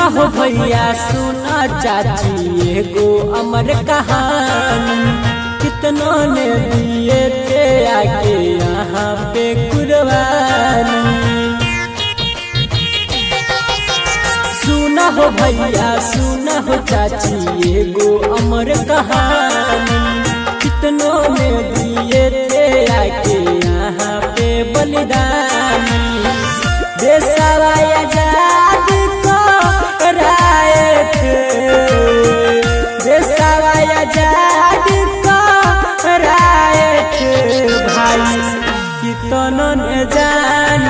हो भैया सुना चाची एगो अमर कहानी, कितनों ने दिए थे आके यहाँ पे कुर्बानी। सुना हो भैया सुना हो चाची एगो अमर कहानी, कितनों ने दिए थे आके यहाँ पे बलिदानी। देशवा आजाद कराए थे, देशवा आजाद कराए थे भाई, कितनों ने जान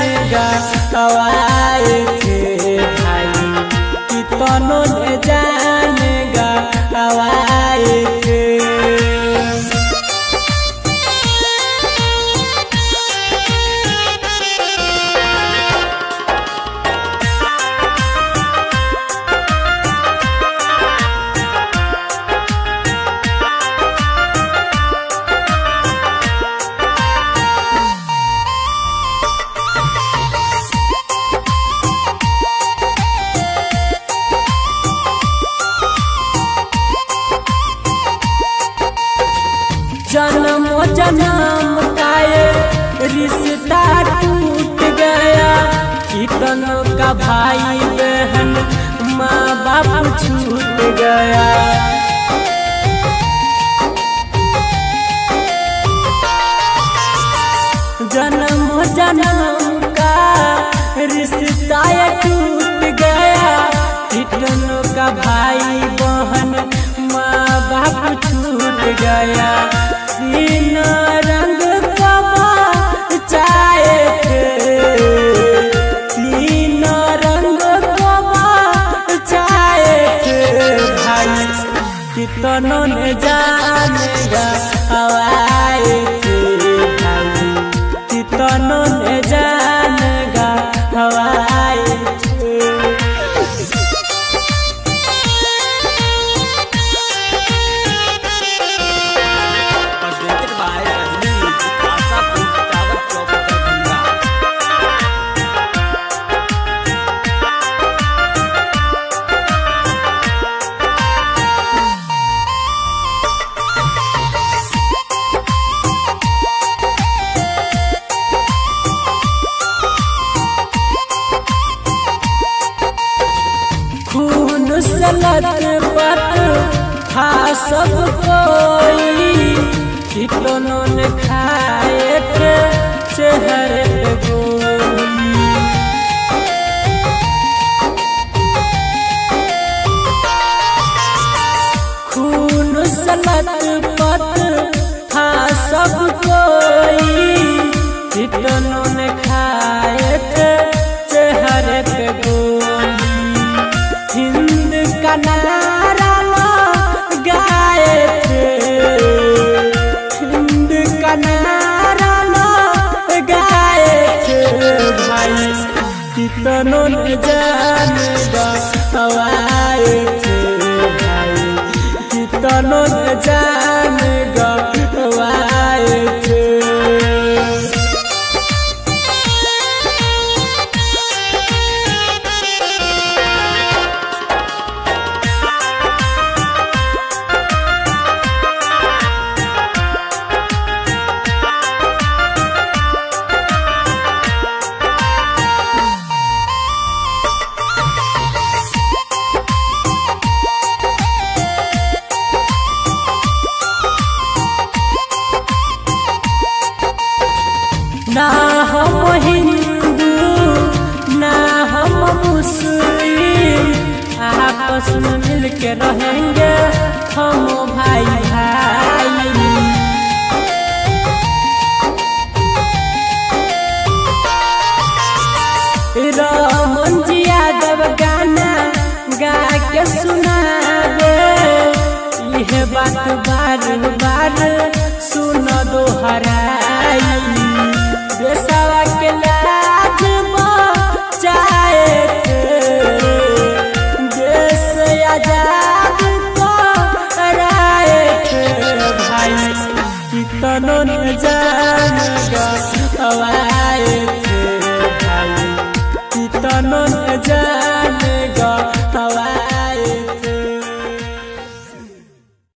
गवाए थे भाई, कितनों ने जान गवाए थे। जन्म जन्म का ये रिश्ता टूट गया, कितनों का भाई बहन माँ बाप छूट गया। जन्म जन्म का रिश्ता टूट गया, कितनों का भाई बहन माँ बाप छूट गया। तीन रंग चाहे थे, तीन रंग चाहे थे भाई, कितनों ने जान गवाए थे भाई, कितनों ने जान गवाए थे। लत था सब कोई, कितनों ने खाए थे चेहरे पे गोली। खून सलत पत था सब कोई, कितनों ने खाए थे चेहरे पे गोली। हिंद का नारा गाए थे, हिंद का नारा गाए थे भाई, कितनों ने जान गवाए थे भाई, कितनों ने जान गवाए थे। ना हम हिंदू ना हम मुस्लिम, आपस में मिलके रहेंगे हम भाई भाई। रमन जी यादव गाना गा के सुनावे, यह बात बार बार सुन दोहराई। देशवा के लाज बचाए थे, देश आजाद कराए थे भाई, कितनों ने जान गवाए थे भाई, कितनों ने जान